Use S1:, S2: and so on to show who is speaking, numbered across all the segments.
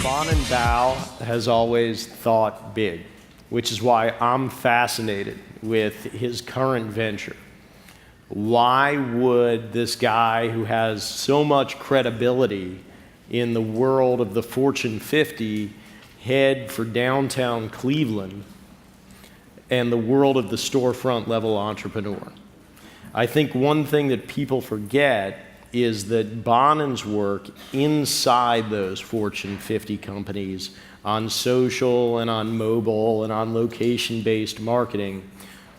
S1: Bonin Bough has always thought big, which is why I'm fascinated with his current venture. Why would this guy who has so much credibility in the world of the Fortune 50 head for downtown Cleveland and the world of the storefront level entrepreneur? I think one thing that people forget is that Bonin's work inside those Fortune 50 companies on social and on mobile and on location-based marketing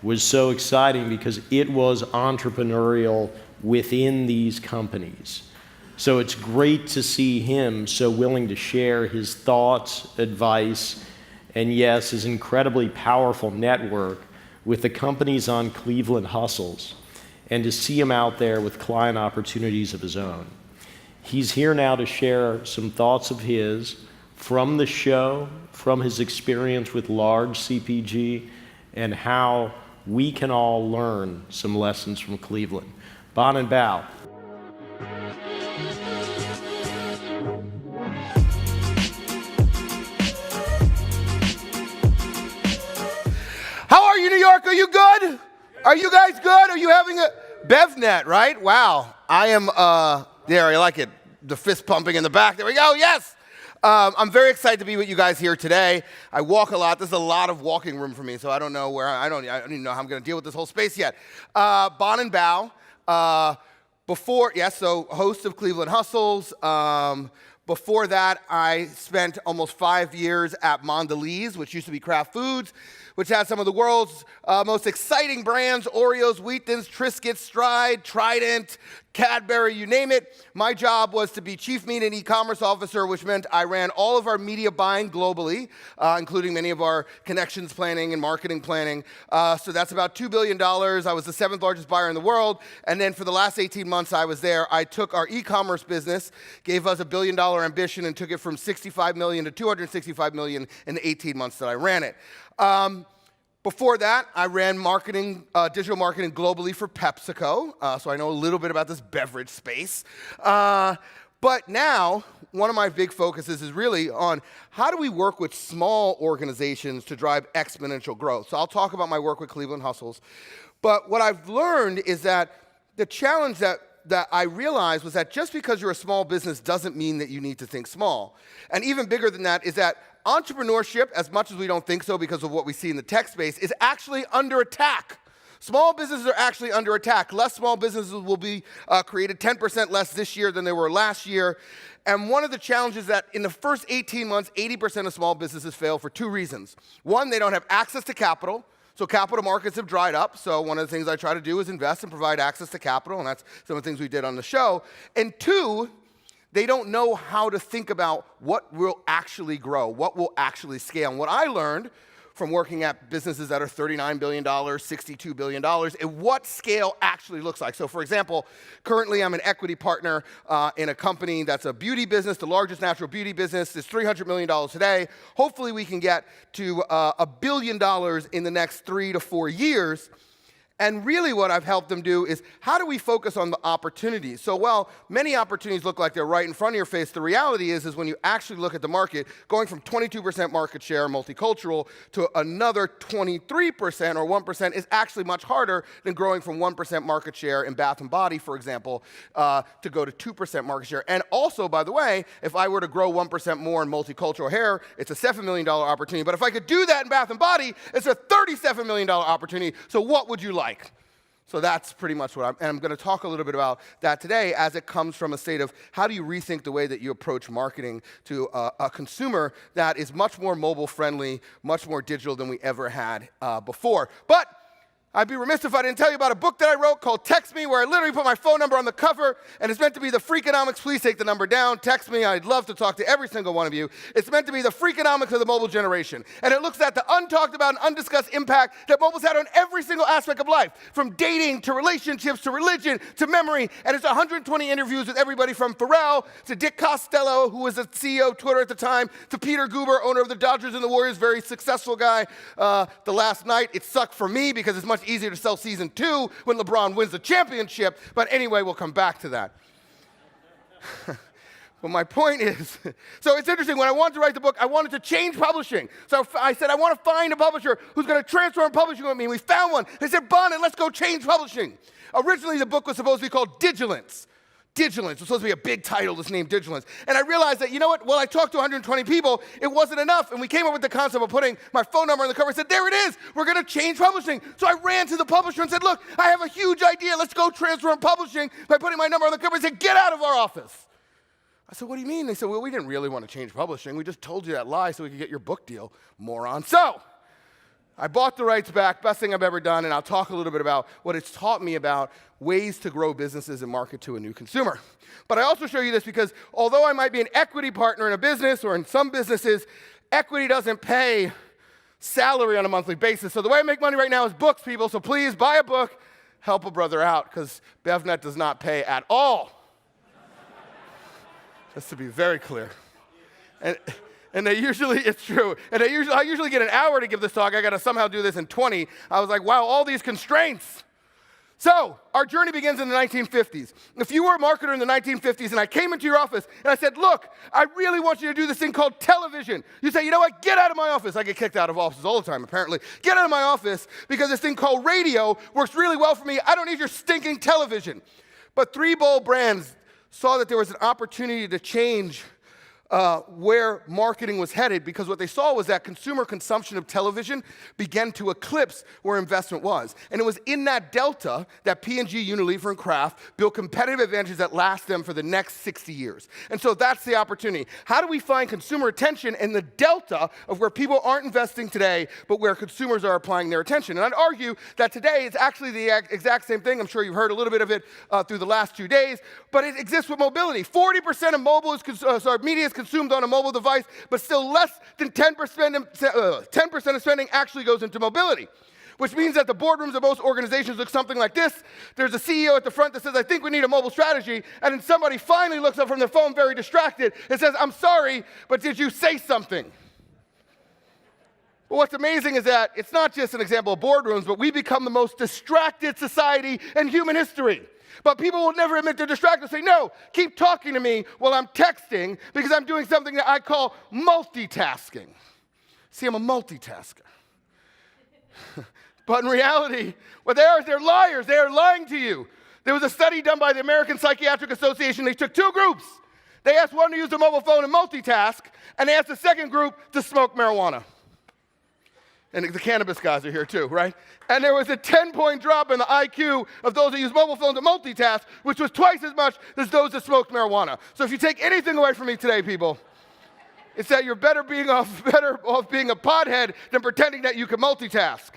S1: was so exciting because it was entrepreneurial within these companies. So it's great to see him so willing to share his thoughts, advice, and yes, his incredibly powerful network with the companies on Cleveland Hustles, and to see him out there with client opportunities of his own. He's here now to share some thoughts of his from the show, from his experience with large CPG, and how we can all learn some lessons from Cleveland. Bonin Bough.
S2: How are you, New York? Are you good? Are you guys good? Are you having a BevNet, right? Wow. I am, there, I like it. The fist pumping in the back. There we go, yes. I'm very excited to be with you guys here today. I walk a lot. There's a lot of walking room for me, so I don't know where, I don't even know how I'm going to deal with this whole space yet. Bonin Bough, so host of Cleveland Hustles. Before that, I spent almost 5 years at Mondelez, which used to be Kraft Foods, which has some of the world's most exciting brands: Oreos, Wheat Thins, Triscuits, Stride, Trident, Cadbury, you name it. My job was to be Chief Media and E-commerce Officer, which meant I ran all of our media buying globally, including many of our connections planning and marketing planning. So that's about $2 billion. I was the 7th largest buyer in the world. And then for the last 18 months I was there, I took our e-commerce business, gave us $1 billion ambition, and took it from 65 million to 265 million in the 18 months that I ran it. Before that, I ran marketing, digital marketing globally for PepsiCo, so I know a little bit about this beverage space. But now, one of my big focuses is really on how do we work with small organizations to drive exponential growth. So I'll talk about my work with Cleveland Hustles. But what I've learned is that the challenge that I realized was that just because you're a small business doesn't mean that you need to think small. And even bigger than that is that entrepreneurship, as much as we don't think so because of what we see in the tech space, is actually under attack. Small businesses are actually under attack. Less small businesses will be created, 10% less this year than they were last year. And one of the challenges that in the first 18 months, 80% of small businesses fail for 2 reasons. One, they don't have access to capital. So capital markets have dried up. So one of the things I try to do is invest and provide access to capital, and that's some of the things we did on the show. And 2, they don't know how to think about what will actually grow, what will actually scale. And what I learned from working at businesses that are $39 billion, $62 billion, and what scale actually looks like. So for example, currently I'm an equity partner in a company that's a beauty business, the largest natural beauty business. It's $300 million today. Hopefully we can get to $1 billion in the next 3 to 4 years. And really what I've helped them do is, how do we focus on the opportunities? So while many opportunities look like they're right in front of your face, the reality is when you actually look at the market, going from 22% market share multicultural to another 23% or 1% is actually much harder than growing from 1% market share in Bath & Body, for example, to go to 2% market share. And also, by the way, if I were to grow 1% more in multicultural hair, it's a $7 million opportunity. But if I could do that in Bath & Body, it's a $37 million opportunity. So what would you like? So that's pretty much what I'm going to talk a little bit about that today, as it comes from a state of how do you rethink the way that you approach marketing to a consumer that is much more mobile friendly, much more digital than we ever had before. But I'd be remiss if I didn't tell you about a book that I wrote called Text Me, where I literally put my phone number on the cover, and it's meant to be the Freakonomics. Please take the number down. Text me. I'd love to talk to every single one of you. It's meant to be the Freakonomics of the mobile generation. And it looks at the untalked about and undiscussed impact that mobile's had on every single aspect of life, from dating to relationships to religion to memory. And it's 120 interviews with everybody from Pharrell to Dick Costello, who was the CEO of Twitter at the time, to Peter Guber, owner of the Dodgers and the Warriors, very successful guy. The last night, it sucked for me because as much much easier to sell season 2 when LeBron wins the championship. But anyway, we'll come back to that. But my point is, so it's interesting, when I wanted to write the book, I wanted to change publishing. So I said, I want to find a publisher who's going to transform publishing with me. And we found one. They said, Bonin, let's go change publishing. Originally, the book was supposed to be called Digilance. Digilance. It was supposed to be a big title, this name, Digilance. And I realized that, you know what, well, I talked to 120 people, it wasn't enough. And we came up with the concept of putting my phone number on the cover. I said, there it is. We're going to change publishing. So I ran to the publisher and said, look, I have a huge idea. Let's go transform publishing by putting my number on the cover. I said, get out of our office. I said, what do you mean? They said, well, we didn't really want to change publishing. We just told you that lie so we could get your book deal, moron. So I bought the rights back, best thing I've ever done, and I'll talk a little bit about what it's taught me about ways to grow businesses and market to a new consumer. But I also show you this because although I might be an equity partner in a business or in some businesses, equity doesn't pay salary on a monthly basis. So the way I make money right now is books, people. So please buy a book, help a brother out, because BevNet does not pay at all. Just to be very clear. And they usually, it's true, and I usually get an hour to give this talk. I got to somehow do this in 20. I was like, wow, all these constraints. So our journey begins in the 1950s. If you were a marketer in the 1950s and I came into your office and I said, look, I really want you to do this thing called television. You say, you know what, get out of my office. I get kicked out of offices all the time, apparently. Get out of my office because this thing called radio works really well for me. I don't need your stinking television. But 3 bold brands saw that there was an opportunity to change where marketing was headed, because what they saw was that consumer consumption of television began to eclipse where investment was. And it was in that delta that P&G, Unilever, and Kraft built competitive advantages that last them for the next 60 years. And so that's the opportunity. How do we find consumer attention in the delta of where people aren't investing today, but where consumers are applying their attention? And I'd argue that today it's actually the exact same thing. I'm sure you've heard a little bit of it through the last 2 days, but it exists with mobility. 40% of mobile is media is consumed on a mobile device, but still less than 10% of spending actually goes into mobility, which means that the boardrooms of most organizations look something like this. There's a CEO at the front that says, I think we need a mobile strategy, and then somebody finally looks up from their phone very distracted and says, I'm sorry, but did you say something? Well, what's amazing is that it's not just an example of boardrooms, but we become the most distracted society in human history. But people will never admit they're distracted. Say, no, keep talking to me while I'm texting because I'm doing something that I call multitasking. See, I'm a multitasker. But in reality, what they are is they're liars. They are lying to you. There was a study done by the American Psychiatric Association. They took 2 groups. They asked one to use the mobile phone and multitask, and they asked the second group to smoke marijuana. And the cannabis guys are here too, right? And there was a 10-point drop in the IQ of those that use mobile phones to multitask, which was twice as much as those that smoked marijuana. So if you take anything away from me today, people, it's that you're better off being a pothead than pretending that you can multitask.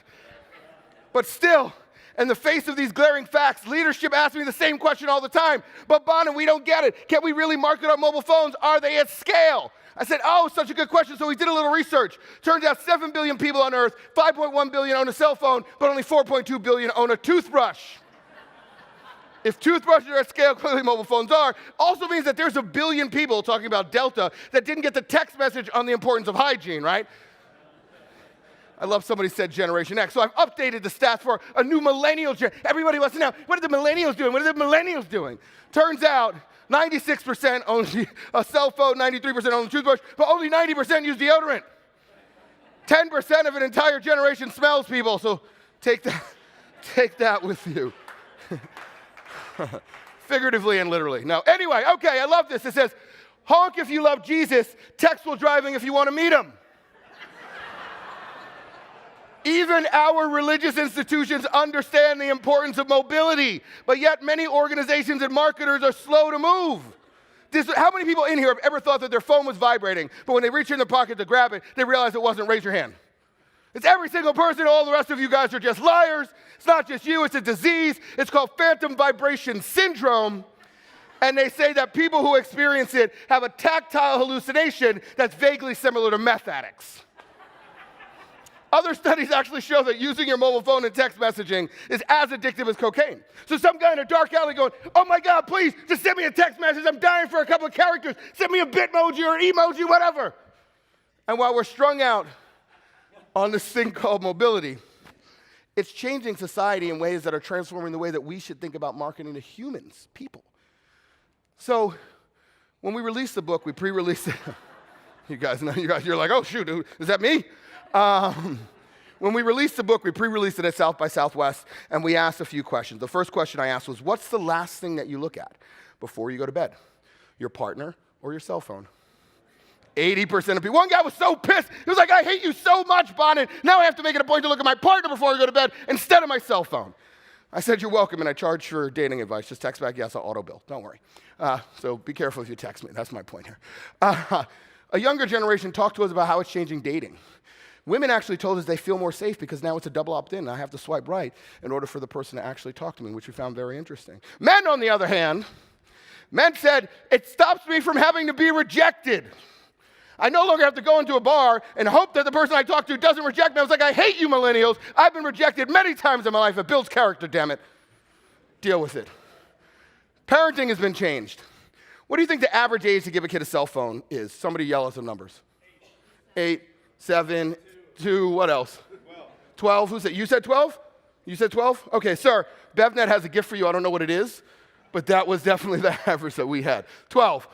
S2: But still, in the face of these glaring facts, leadership asks me the same question all the time. But Bonin, we don't get it. Can we really market our mobile phones? Are they at scale? I said, oh, such a good question. So we did a little research. Turns out 7 billion people on Earth, 5.1 billion own a cell phone, but only 4.2 billion own a toothbrush. If toothbrushes are at scale, clearly mobile phones are. Also means that there's 1 billion people, talking about Delta, that didn't get the text message on the importance of hygiene, right? I love somebody said Generation X. So I've updated the stats for a new millennial generation. Everybody wants to know, what are the millennials doing? What are the millennials doing? Turns out 96% own a cell phone, 93% own a toothbrush, but only 90% use deodorant. 10% of an entire generation smells, people, so take that with you. Figuratively and literally. No, anyway, okay, I love this. It says, honk if you love Jesus, text while driving if you want to meet him. Even our religious institutions understand the importance of mobility, but yet many organizations and marketers are slow to move. How many people in here have ever thought that their phone was vibrating, but when they reach in their pocket to grab it, they realize it wasn't? Raise your hand. It's every single person. All the rest of you guys are just liars. It's not just you. It's a disease. It's called phantom vibration syndrome. And they say that people who experience it have a tactile hallucination that's vaguely similar to meth addicts. Other studies actually show that using your mobile phone and text messaging is as addictive as cocaine. So some guy in a dark alley going, oh my God, please, just send me a text message. I'm dying for a couple of characters. Send me a Bitmoji or an emoji, whatever. And while we're strung out on this thing called mobility, It's changing society in ways that are transforming the way that we should think about marketing to humans, people. So when we released the book, we pre-released it. You guys know, you're like, oh, shoot, is that me? When we released the book, we pre-released it at South by Southwest, and we asked a few questions. The first question I asked was, what's the last thing that you look at before you go to bed? Your partner or your cell phone? 80% of people. One guy was so pissed. He was like, I hate you so much, Bonin. Now I have to make it a point to look at my partner before I go to bed instead of my cell phone. I said, you're welcome, and I charge for dating advice. Just text back, yes, I'll auto bill. Don't worry. So be careful if you text me. That's my point here. A younger generation talked to us about how it's changing dating. Women actually told us they feel more safe because now it's a double opt-in. I have to swipe right in order for the person to actually talk to me, which we found very interesting. Men, on the other hand, men said, it stops me from having to be rejected. I no longer have to go into a bar and hope that the person I talk to doesn't reject me. I was like, I hate you millennials. I've been rejected many times in my life. It builds character, damn it. Deal with it. Parenting has been changed. What do you think the average age to give a kid a cell phone is? Somebody yell us some numbers. 8, 7, 2, what else? 12. Who said? You said 12? You said 12? Okay, sir, BevNet has a gift for you. I don't know what it is, but that was definitely the average that we had. 12.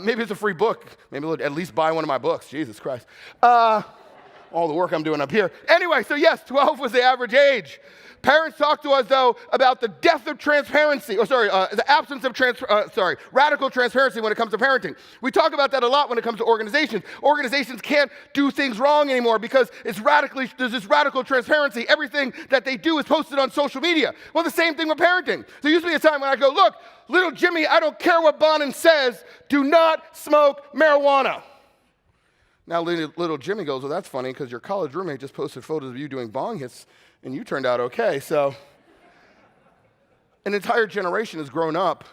S2: Maybe it's a free book. Maybe we'll at least buy one of my books. Jesus Christ. All the work I'm doing up here. Anyway, so yes, 12 was the average age. Parents talk to us, though, about the death of transparency, the absence of radical transparency when it comes to parenting. We talk about that a lot when it comes to organizations. Organizations can't do things wrong anymore because there's this radical transparency. Everything that they do is posted on social media. Well, the same thing with parenting. There used to be a time when I go, look, little Jimmy, I don't care what Bonin says, do not smoke marijuana. Now little Jimmy goes, well, that's funny because your college roommate just posted photos of you doing bong hits and you turned out okay. So an entire generation has grown up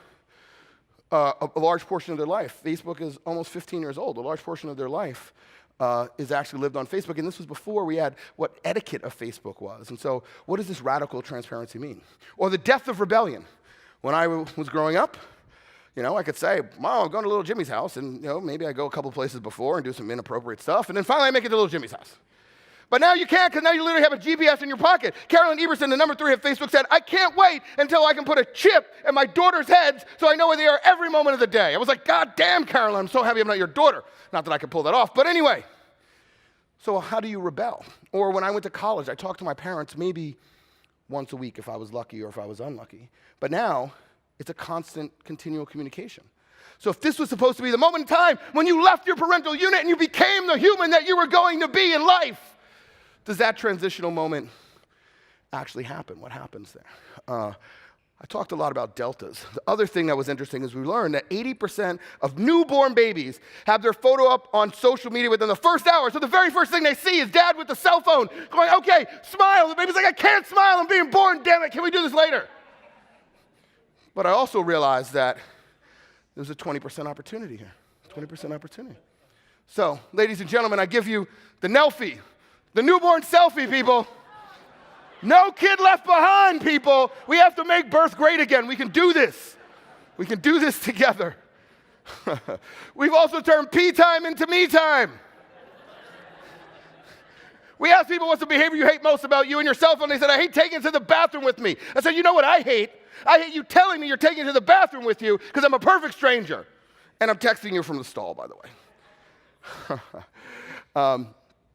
S2: a large portion of their life. Facebook is almost 15 years old. A large portion of their life is actually lived on Facebook. And this was before we had what etiquette of Facebook was. And so what does this radical transparency mean? Or the death of rebellion. When I was growing up, I could say, Mom, I'm going to little Jimmy's house, and maybe I go a couple places before and do some inappropriate stuff, and then finally I make it to little Jimmy's house. But now you can't, because now you literally have a GPS in your pocket. Carolyn Everson, the number 3 of Facebook, said, I can't wait until I can put a chip in my daughter's heads so I know where they are every moment of the day. I was like, God damn, Carolyn, I'm so happy I'm not your daughter. Not that I can pull that off, but anyway. So how do you rebel? Or when I went to college, I talked to my parents maybe once a week if I was lucky or if I was unlucky. But now, it's a constant, continual communication. So if this was supposed to be the moment in time when you left your parental unit and you became the human that you were going to be in life, does that transitional moment actually happen? What happens there? I talked a lot about deltas. The other thing that was interesting is we learned that 80% of newborn babies have their photo up on social media within the first hour. So the very first thing they see is dad with the cell phone going, okay, smile. The baby's like, I can't smile. I'm being born, damn it. Can we do this later? But I also realized that there's a 20% opportunity here, 20% opportunity. So, ladies and gentlemen, I give you the Nelfie, the newborn selfie, people. No kid left behind, people. We have to make birth great again. We can do this. We can do this together. We've also turned pee time into me time. We asked people what's the behavior you hate most about you and your cell phone. They said, I hate taking it to the bathroom with me. I said, you know what I hate? I hate you telling me you're taking it to the bathroom with you because I'm a perfect stranger. And I'm texting you from the stall, by the way.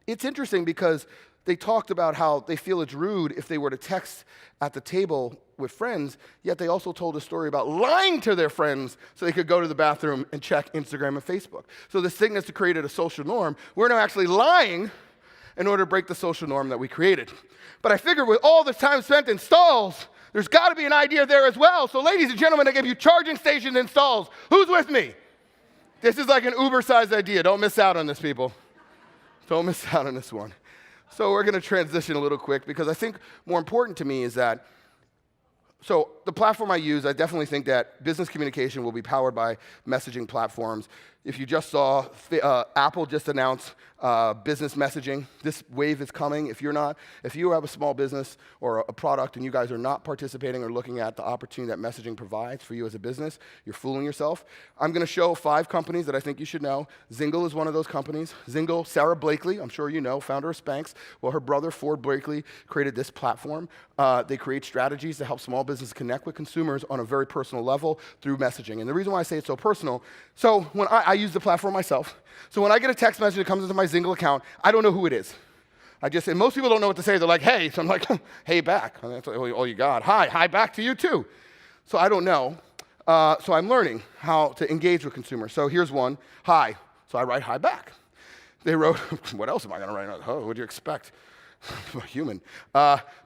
S2: It's interesting because they talked about how they feel it's rude if they were to text at the table with friends, yet they also told a story about lying to their friends so they could go to the bathroom and check Instagram and Facebook. So this thing has created a social norm. We're now actually lying in order to break the social norm that we created. But I figured with all this time spent in stalls, there's got to be an idea there as well. So ladies and gentlemen, I give you charging stations in stalls. Who's with me? This is like an Uber-sized idea. Don't miss out on this, people. Don't miss out on this one. So we're going to transition a little quick because I think more important to me is that, so the platform I use, I definitely think that business communication will be powered by messaging platforms. If you just saw, Apple just announced business messaging. This wave is coming. If you have a small business or a product and you guys are not participating or looking at the opportunity that messaging provides for you as a business, you're fooling yourself. I'm going to show 5 companies that I think you should know. Zingle is one of those companies. Zingle, Sarah Blakely, I'm sure you know, founder of Spanx. Well, her brother, Ford Blakely, created this platform. They create strategies to help small businesses connect with consumers on a very personal level through messaging. And the reason why I say it's so personal, so when I use the platform myself, so when I get a text message that comes into my Zingle account, I don't know who it is. And most people don't know what to say. They're like, hey. So I'm like, hey back. And that's all you got. Hi back to you too. So I don't know. So I'm learning how to engage with consumers. So here's one, hi. So I write hi back. They wrote, what else am I going to write? Oh, what do you expect? Human.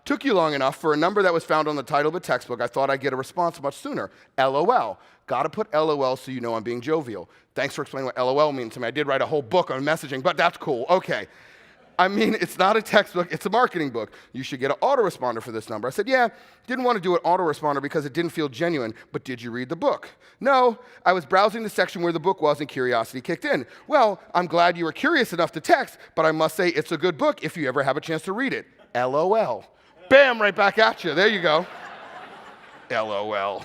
S2: Took you long enough for a number that was found on the title of a textbook. I thought I'd get a response much sooner. LOL. Got to put LOL so you know I'm being jovial. Thanks for explaining what LOL means to me. I did write a whole book on messaging, but that's cool. Okay. I mean, it's not a textbook, it's a marketing book. You should get an autoresponder for this number. I said, yeah, didn't want to do an autoresponder because it didn't feel genuine, but did you read the book? No, I was browsing the section where the book was and curiosity kicked in. Well, I'm glad you were curious enough to text, but I must say it's a good book if you ever have a chance to read it. LOL. Bam, right back at you. There you go. LOL.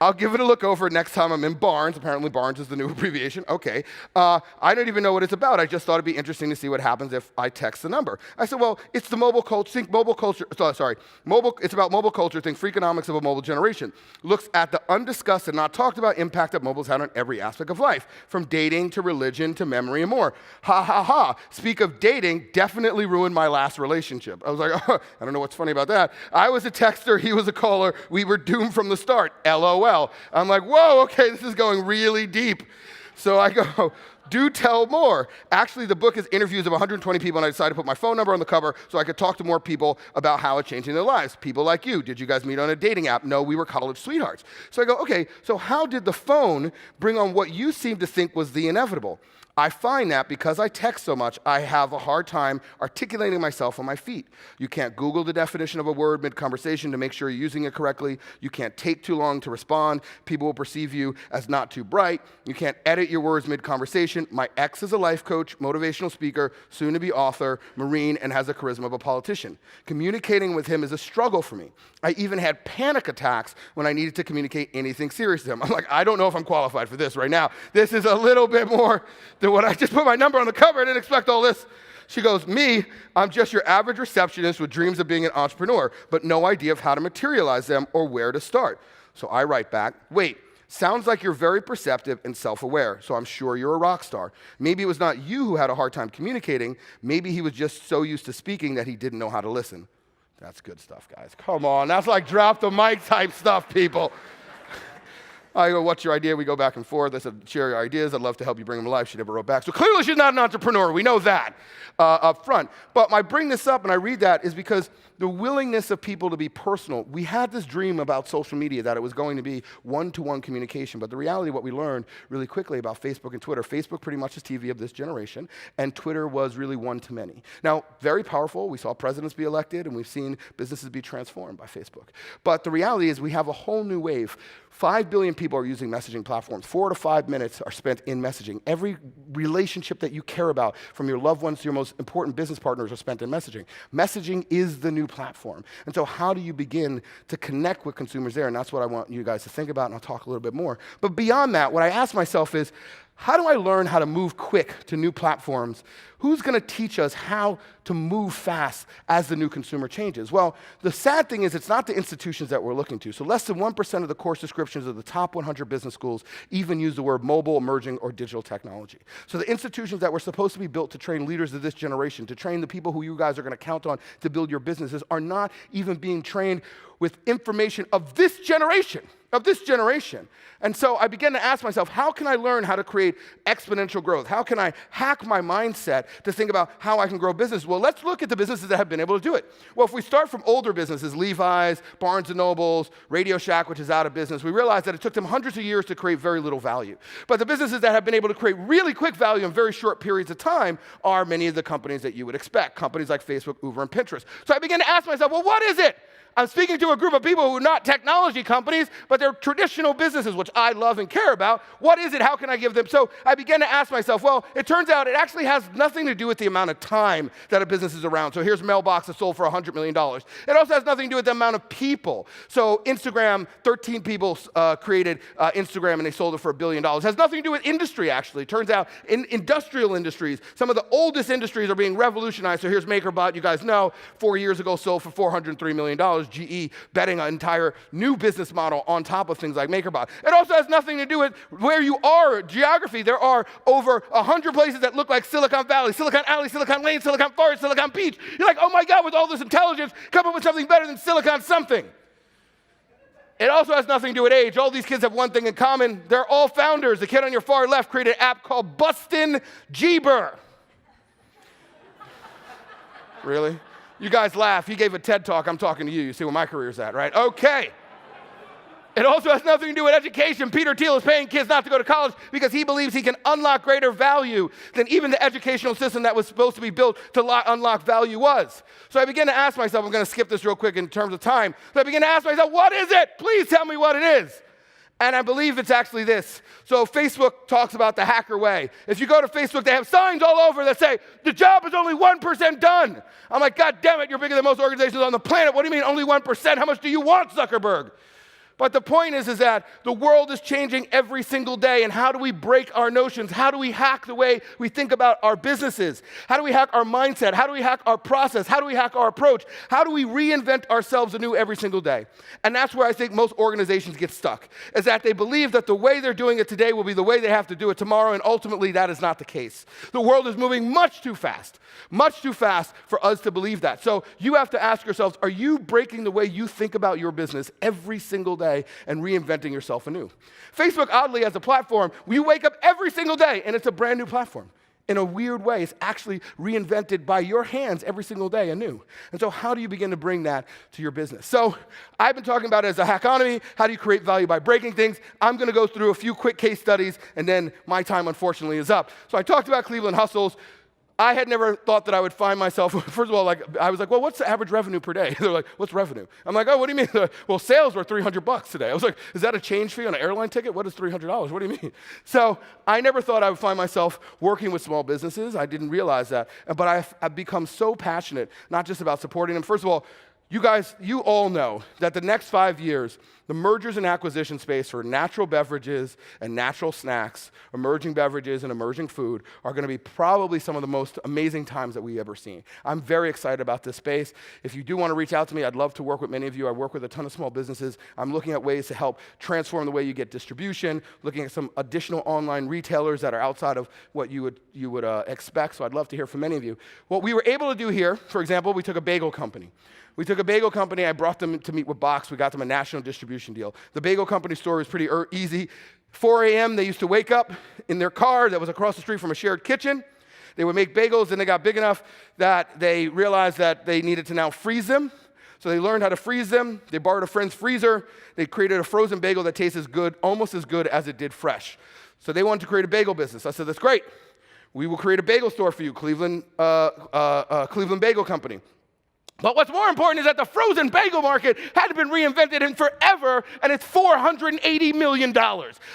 S2: I'll give it a look over next time I'm in Barnes. Apparently Barnes is the new abbreviation. Okay. I don't even know what it's about. I just thought it'd be interesting to see what happens if I text the number. I said, well, it's the mobile culture. Think mobile culture. It's about mobile culture. Think Freakonomics of a mobile generation. Looks at the undiscussed and not talked about impact that mobile's had on every aspect of life, from dating to religion to memory and more. Ha ha ha. Speak of dating, definitely ruined my last relationship. I was like, oh, I don't know what's funny about that. I was a texter. He was a caller. We were doomed from the start. LOL. I'm like, whoa, okay, this is going really deep. So I go, do tell more. Actually, the book is interviews of 120 people, and I decided to put my phone number on the cover so I could talk to more people about how it's changing their lives. People like you. Did you guys meet on a dating app? No, we were college sweethearts. So I go, okay, so how did the phone bring on what you seem to think was the inevitable? I find that because I text so much, I have a hard time articulating myself on my feet. You can't Google the definition of a word mid-conversation to make sure you're using it correctly. You can't take too long to respond. People will perceive you as not too bright. You can't edit your words mid-conversation. My ex is a life coach, motivational speaker, soon-to-be author, Marine, and has the charisma of a politician. Communicating with him is a struggle for me. I even had panic attacks when I needed to communicate anything serious to him. I'm like, I don't know if I'm qualified for this right now. This is a little bit more than what I just put my number on the cover. I didn't expect all this. She goes, me, I'm just your average receptionist with dreams of being an entrepreneur, but no idea of how to materialize them or where to start. So I write back, wait, sounds like you're very perceptive and self-aware, so I'm sure you're a rock star. Maybe it was not you who had a hard time communicating. Maybe he was just so used to speaking that he didn't know how to listen. That's good stuff, guys. Come on, that's like drop the mic type stuff, people. I go, what's your idea? We go back and forth. I said, share your ideas. I'd love to help you bring them to life. She never wrote back. So clearly she's not an entrepreneur. We know that up front. But I bring this up and I read that is because the willingness of people to be personal. We had this dream about social media that it was going to be one-to-one communication. But the reality, what we learned really quickly about Facebook and Twitter, Facebook pretty much is TV of this generation, and Twitter was really one-to-many. Now, very powerful. We saw presidents be elected, and we've seen businesses be transformed by Facebook. But the reality is we have a whole new wave. 5 billion people are using messaging platforms. 4 to 5 minutes are spent in messaging. Every relationship that you care about, from your loved ones to your most important business partners, are spent in messaging. Messaging is the new platform. And so how do you begin to connect with consumers there? And that's what I want you guys to think about, and I'll talk a little bit more. But beyond that, what I ask myself is, how do I learn how to move quick to new platforms? Who's going to teach us how to move fast as the new consumer changes? Well, the sad thing is it's not the institutions that we're looking to. So less than 1% of the course descriptions of the top 100 business schools even use the word mobile, emerging, or digital technology. So the institutions that were supposed to be built to train leaders of this generation, to train the people who you guys are going to count on to build your businesses, are not even being trained with information of this generation. And so I began to ask myself, how can I learn how to create exponential growth? How can I hack my mindset to think about how I can grow business? Well, let's look at the businesses that have been able to do it. Well, if we start from older businesses, Levi's, Barnes & Noble's, Radio Shack, which is out of business, we realize that it took them hundreds of years to create very little value. But the businesses that have been able to create really quick value in very short periods of time are many of the companies that you would expect, companies like Facebook, Uber, and Pinterest. So I began to ask myself, well, what is it I'm speaking to a group of people who are not technology companies, but they're traditional businesses, which I love and care about. What is it? How can I give them? So I began to ask myself, well, it turns out it actually has nothing to do with the amount of time that a business is around. So here's Mailbox that sold for $100 million. It also has nothing to do with the amount of people. So Instagram, 13 people created Instagram and they sold it for $1 billion. It has nothing to do with industry, actually. It turns out in industrial industries, some of the oldest industries are being revolutionized. So here's MakerBot, you guys know, 4 years ago sold for $403 million. GE betting an entire new business model on top of things like MakerBot. It also has nothing to do with where you are, geography. There are over 100 places that look like Silicon Valley, Silicon Alley, Silicon Lane, Silicon Forest, Silicon Beach. You're like, oh my God, with all this intelligence, come up with something better than Silicon something. It also has nothing to do with age. All these kids have one thing in common. They're all founders. The kid on your far left created an app called Bustin' Jeeber. Really? You guys laugh. He gave a TED Talk. I'm talking to you. You see where my career's at, right? Okay. It also has nothing to do with education. Peter Thiel is paying kids not to go to college because he believes he can unlock greater value than even the educational system that was supposed to be built to unlock value was. So I began to ask myself, I'm going to skip this real quick in terms of time. So I began to ask myself, what is it? Please tell me what it is. And I believe it's actually this. So Facebook talks about the hacker way. If you go to Facebook, they have signs all over that say, the job is only 1% done. I'm like, God damn it, you're bigger than most organizations on the planet. What do you mean only 1%? How much do you want, Zuckerberg? But the point is that the world is changing every single day, and how do we break our notions? How do we hack the way we think about our businesses? How do we hack our mindset? How do we hack our process? How do we hack our approach? How do we reinvent ourselves anew every single day? And that's where I think most organizations get stuck, is that they believe that the way they're doing it today will be the way they have to do it tomorrow, and ultimately that is not the case. The world is moving much too fast for us to believe that. So you have to ask yourselves, are you breaking the way you think about your business every single day and reinventing yourself anew? Facebook, oddly, as a platform, we wake up every single day and it's a brand new platform. In a weird way, it's actually reinvented by your hands every single day anew. And so how do you begin to bring that to your business? So I've been talking about it as a hackonomy. How do you create value by breaking things? I'm going to go through a few quick case studies, and then my time, unfortunately, is up. So I talked about Cleveland Hustles. I had never thought that I would find myself, first of all, I was like, well, what's the average revenue per day? They're like, what's revenue? I'm like, oh, what do you mean? Like, well, sales were $300 today. I was like, is that a change fee on an airline ticket? What is $300? What do you mean? So I never thought I would find myself working with small businesses. I didn't realize that. But I've become so passionate, not just about supporting them. First of all, you guys, you all know that the next 5 years, the mergers and acquisition space for natural beverages and natural snacks, emerging beverages and emerging food are going to be probably some of the most amazing times that we've ever seen. I'm very excited about this space. If you do want to reach out to me, I'd love to work with many of you. I work with a ton of small businesses. I'm looking at ways to help transform the way you get distribution, looking at some additional online retailers that are outside of what you would expect. So I'd love to hear from many of you. What we were able to do here, for example, we took a bagel company. I brought them to meet with Box. We got them a national distribution deal. The bagel company story was pretty easy. 4 a.m., they used to wake up in their car that was across the street from a shared kitchen. They would make bagels, and they got big enough that they realized that they needed to now freeze them. So they learned how to freeze them. They borrowed a friend's freezer. They created a frozen bagel that tastes as good, almost as good as it did fresh. So they wanted to create a bagel business. I said, that's great. We will create a bagel store for you, Cleveland Bagel Company. But what's more important is that the frozen bagel market hadn't been reinvented in forever, and it's $480 million.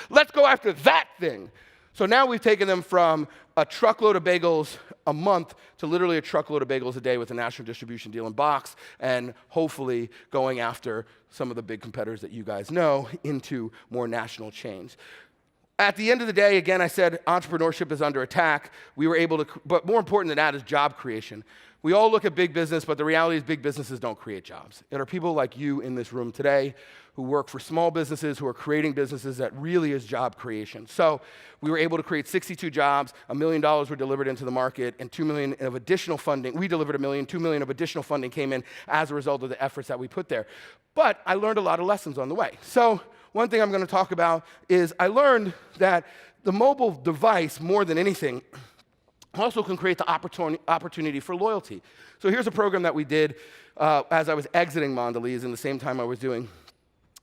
S2: Let's go after that thing. So now we've taken them from a truckload of bagels a month to literally a truckload of bagels a day with a national distribution deal in Box, and hopefully going after some of the big competitors that you guys know into more national chains. At the end of the day, again, I said entrepreneurship is under attack. We were able to, but more important than that is job creation. We all look at big business, but the reality is big businesses don't create jobs. There are people like you in this room today who work for small businesses, who are creating businesses that really is job creation. So we were able to create 62 jobs, $1 million were delivered into the market, and $2 million of additional funding. We delivered $1 million, $2 million of additional funding came in as a result of the efforts that we put there. But I learned a lot of lessons on the way. So one thing I'm going to talk about is I learned that the mobile device, more than anything, also can create the opportunity for loyalty. So here's a program that we did as I was exiting Mondelez in the same time I was doing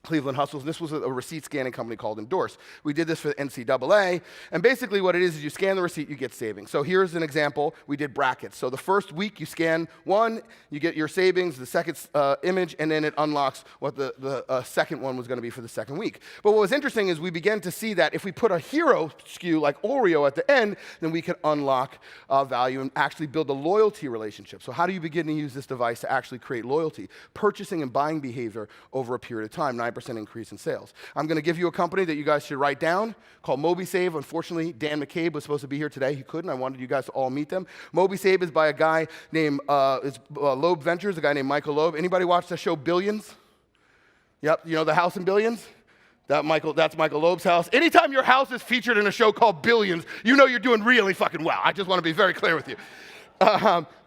S2: Cleveland Hustles. This was a receipt scanning company called Endorse. We did this for the NCAA, and basically what it is you scan the receipt, you get savings. So here's an example. We did brackets. So the first week you scan one, you get your savings, the second image, and then it unlocks what the second one was going to be for the second week. But what was interesting is we began to see that if we put a hero SKU like Oreo at the end, then we could unlock value and actually build a loyalty relationship. So how do you begin to use this device to actually create loyalty? Purchasing and buying behavior over a period of time, 9% increase in sales. I'm going to give you a company that you guys should write down called MobiSave. Unfortunately, Dan McCabe was supposed to be here today. He couldn't. I wanted you guys to all meet them. MobiSave is by a guy named Loeb Ventures, a guy named Michael Loeb. Anybody watch the show Billions? Yep, you know the house in Billions? That's Michael Loeb's house. Anytime your house is featured in a show called Billions, you know you're doing really fucking well. I just want to be very clear with you.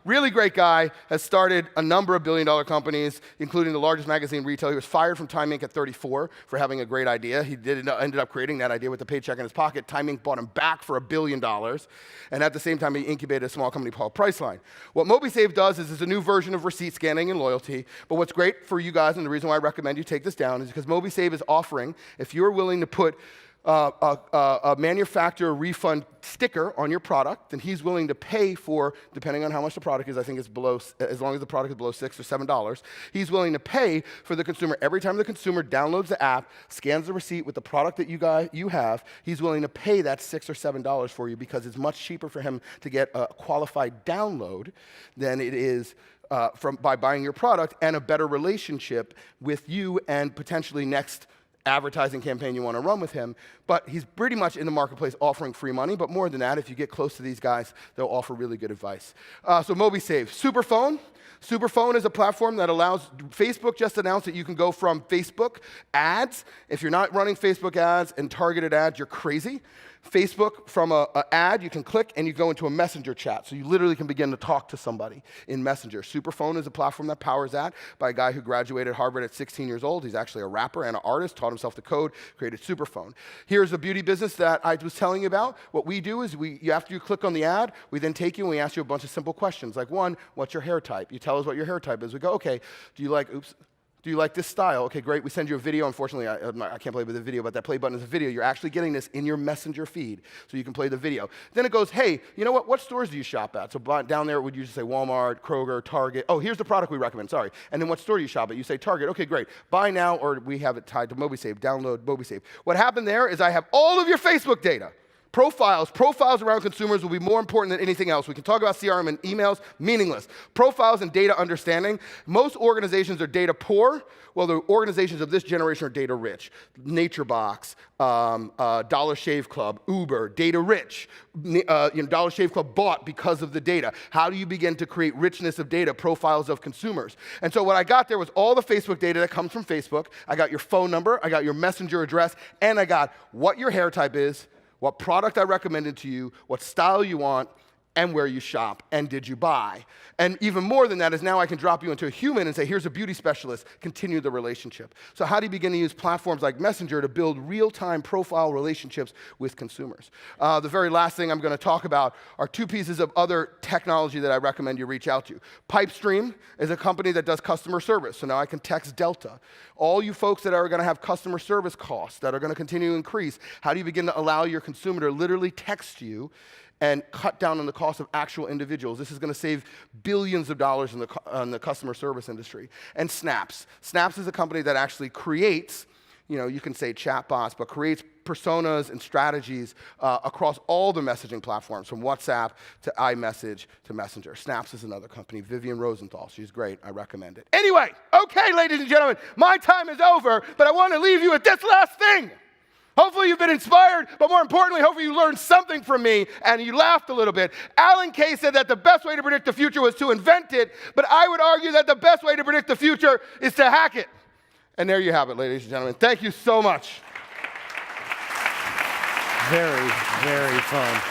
S2: Really great guy, has started a number of billion-dollar companies, including the largest magazine retailer. He was fired from Time Inc. at 34 for having a great idea. He ended up creating that idea with the paycheck in his pocket. Time Inc. bought him back for $1 billion, and at the same time, he incubated a small company called Priceline. What MobiSave does is it's a new version of receipt scanning and loyalty, but what's great for you guys, and the reason why I recommend you take this down, is because MobiSave is offering, if you're willing to put a manufacturer refund sticker on your product, then he's willing to pay for, depending on how much the product is, I think it's below, as long as the product is below $6 or $7, he's willing to pay for the consumer. Every time the consumer downloads the app, scans the receipt with the product that you have, he's willing to pay that $6 or $7 for you because it's much cheaper for him to get a qualified download than it is by buying your product, and a better relationship with you and potentially next advertising campaign you want to run with him. But he's pretty much in the marketplace offering free money, but more than that, if you get close to these guys, they'll offer really good advice. So MobiSave. Superphone. Superphone is a platform that allows, Facebook just announced that you can go from Facebook ads. If you're not running Facebook ads and targeted ads, you're crazy. Facebook, from an ad, you can click and you go into a messenger chat. So you literally can begin to talk to somebody in Messenger. Superphone is a platform that powers that by a guy who graduated Harvard at 16 years old. He's actually a rapper and an artist, taught himself to code, created Superphone. Here's a beauty business that I was telling you about. What we do is after you click on the ad, we then take you and we ask you a bunch of simple questions. Like one, what's your hair type? You tell us what your hair type is. We go, okay, do you like this style? Okay, great. We send you a video. Unfortunately, I can't play with the video, but that play button is a video. You're actually getting this in your Messenger feed, so you can play the video. Then it goes, hey, you know what? What stores do you shop at? So down there, it would usually say Walmart, Kroger, Target. Oh, here's the product we recommend, sorry. And then what store do you shop at? You say Target. Okay, great. Buy now, or we have it tied to MobiSave. Download MobiSave. What happened there is I have all of your Facebook data. Profiles around consumers will be more important than anything else. We can talk about CRM and emails, meaningless. Profiles and data understanding. Most organizations are data poor. Well, the organizations of this generation are data rich. NatureBox, Dollar Shave Club, Uber, data rich. Dollar Shave Club bought because of the data. How do you begin to create richness of data, profiles of consumers? And so what I got there was all the Facebook data that comes from Facebook. I got your phone number, I got your Messenger address, and I got what your hair type is, what product I recommended to you, what style you want, and where you shop, and did you buy. And even more than that is now I can drop you into a human and say, here's a beauty specialist, continue the relationship. So how do you begin to use platforms like Messenger to build real-time profile relationships with consumers? The very last thing I'm going to talk about are two pieces of other technology that I recommend you reach out to. Pipestream is a company that does customer service, so now I can text Delta. All you folks that are going to have customer service costs that are going to continue to increase, how do you begin to allow your consumer to literally text you and cut down on the cost of actual individuals? This is going to save billions of dollars in the customer service industry. And Snaps. Snaps is a company that actually creates, you can say chatbots, but creates personas and strategies across all the messaging platforms, from WhatsApp to iMessage to Messenger. Snaps is another company. Vivian Rosenthal, she's great. I recommend it. Anyway, okay, ladies and gentlemen, my time is over, but I want to leave you with this last thing. Hopefully you've been inspired, but more importantly, hopefully you learned something from me and you laughed a little bit. Alan Kay said that the best way to predict the future was to invent it, but I would argue that the best way to predict the future is to hack it. And there you have it, ladies and gentlemen. Thank you so much.
S1: Very, very fun.